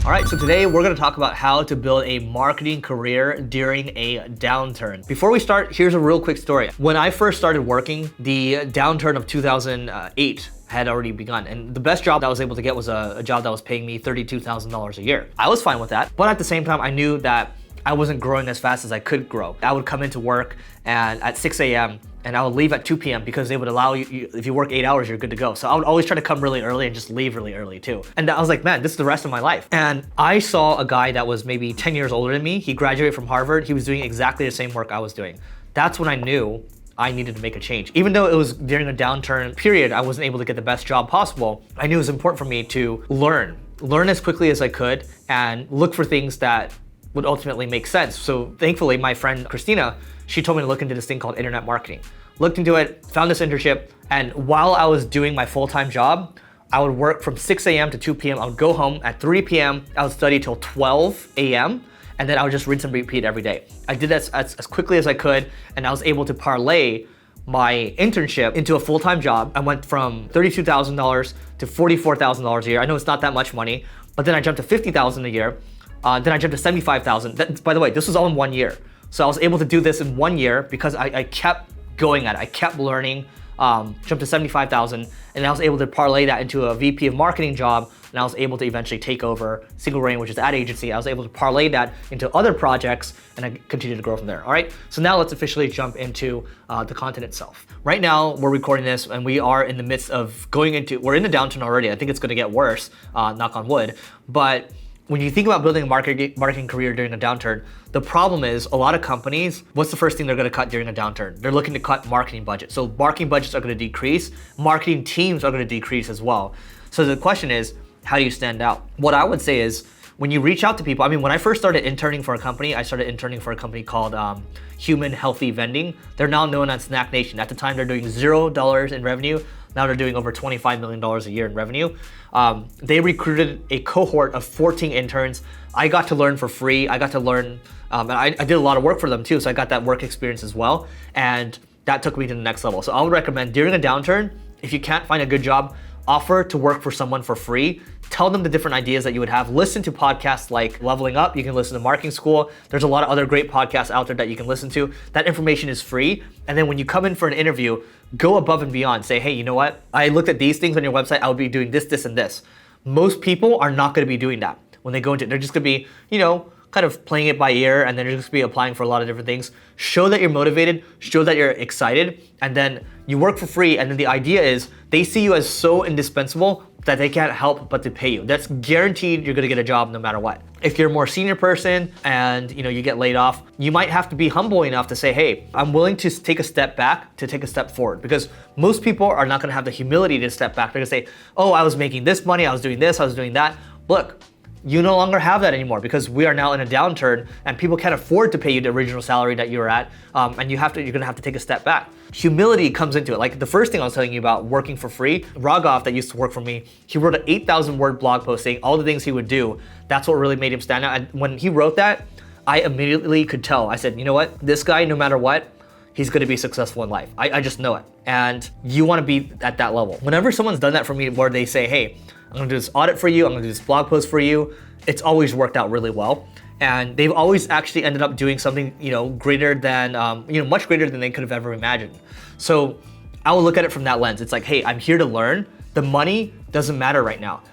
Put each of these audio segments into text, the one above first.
All right, so today we're gonna talk about how to build a marketing career during a downturn. Before we start, here's a real quick story. When I first started working, the downturn of 2008 had already begun. And the best job that I was able to get was a job that was paying me $32,000 a year. I was fine with that, but at the same time, I knew that I wasn't growing as fast as I could grow. I would come into work and at 6 a.m. and I would leave at 2 p.m. because they would allow you, if you work 8 hours, you're good to go. So I would always try to come really early and just leave really early too. And I was like, man, this is the rest of my life. And I saw a guy that was maybe 10 years older than me. He graduated from Harvard. He was doing exactly the same work I was doing. That's when I knew I needed to make a change. Even though it was during a downturn period, I wasn't able to get the best job possible. I knew it was important for me to learn as quickly as I could and look for things that would ultimately make sense. So thankfully, my friend Christina, she told me to look into this thing called internet marketing. Looked into it, found this internship, and while I was doing my full-time job, I would work from 6 a.m. to 2 p.m. I would go home at 3 p.m. I would study till 12 a.m. and then I would just rinse and repeat every day. I did that as quickly as I could, and I was able to parlay my internship into a full-time job. I went from $32,000 to $44,000 a year. I know it's not that much money, but then I jumped to $50,000 a year. Then I jumped to $75,000. By the way, this was all in 1 year. So I was able to do this in 1 year because I kept going at it. I kept learning, jumped to $75,000, and I was able to parlay that into a VP of marketing job, and I was able to eventually take over Single Rain, which is ad agency. I was able to parlay that into other projects, and I continued to grow from there, all right? So now let's officially jump into the content itself. Right now, we're recording this, and we are in the midst of we're in the downturn already. I think it's gonna get worse, knock on wood, but when you think about building a marketing career during a downturn, the problem is a lot of companies, what's the first thing they're gonna cut during a downturn? They're looking to cut marketing budgets. So marketing budgets are gonna decrease, marketing teams are gonna decrease as well. So the question is, how do you stand out? What I would say is, when you reach out to people, I mean, when I first started interning for a company, I started interning for a company called Human Healthy Vending. They're now known as Snack Nation. At the time, they're doing $0 in revenue. Now they're doing over $25 million a year in revenue. They recruited a cohort of 14 interns. I got to learn for free. I got to learn, and I did a lot of work for them too, so I got that work experience as well. And that took me to the next level. So I would recommend during a downturn, if you can't find a good job, offer to work for someone for free. Tell them the different ideas that you would have. Listen to podcasts like Leveling Up. You can listen to Marketing School. There's a lot of other great podcasts out there that you can listen to. That information is free. And then when you come in for an interview, go above and beyond. Say, hey, you know what? I looked at these things on your website. I would be doing this, this, and this. Most people are not going to be doing that when they go into it. They're just going to be, kind of playing it by ear, and then you're just gonna be applying for a lot of different things. Show that you're motivated, show that you're excited, and then you work for free, and then the idea is they see you as so indispensable that they can't help but to pay you. That's guaranteed you're gonna get a job no matter what. If you're a more senior person and you get laid off, you might have to be humble enough to say, hey, I'm willing to take a step back to take a step forward, because most people are not gonna have the humility to step back. They're gonna say, oh, I was making this money, I was doing this, I was doing that. Look, you no longer have that anymore because we are now in a downturn and people can't afford to pay you the original salary that you were at, and you're gonna have to take a step back. Humility comes into it. Like the first thing I was telling you about working for free, Raghav that used to work for me, he wrote an 8,000 word blog post saying all the things he would do. That's what really made him stand out. And when he wrote that, I immediately could tell. I said, you know what? This guy, no matter what, he's gonna be successful in life. I just know it. And you wanna be at that level. Whenever someone's done that for me where they say, hey, I'm gonna do this audit for you, I'm gonna do this blog post for you, it's always worked out really well. And they've always actually ended up doing something, greater than, much greater than they could have ever imagined. So I will look at it from that lens. It's like, hey, I'm here to learn. The money doesn't matter right now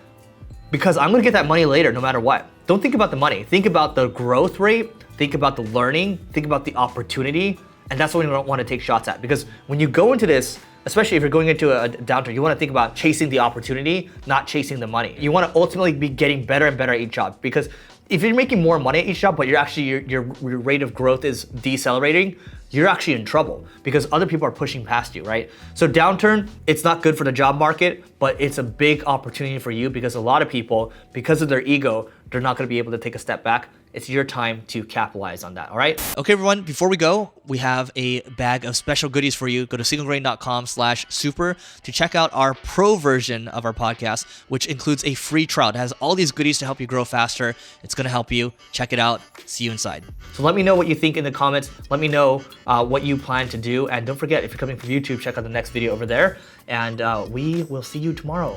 because I'm gonna get that money later no matter what. Don't think about the money. Think about the growth rate, think about the learning, think about the opportunity, and that's what we don't wanna take shots at. Because when you go into this, especially if you're going into a downturn, you wanna think about chasing the opportunity, not chasing the money. You wanna ultimately be getting better and better at each job, because if you're making more money at each job, but your rate of growth is decelerating, you're actually in trouble because other people are pushing past you, right? So downturn, it's not good for the job market, but it's a big opportunity for you because a lot of people, because of their ego, they're not gonna be able to take a step back. It's your time to capitalize on that, all right? Okay, everyone, before we go, we have a bag of special goodies for you. Go to singlegrain.com/super to check out our pro version of our podcast, which includes a free trial. It has all these goodies to help you grow faster. It's gonna help you. Check it out. See you inside. So let me know what you think in the comments. Let me know what you plan to do. And don't forget, if you're coming from YouTube, check out the next video over there. And we will see you tomorrow.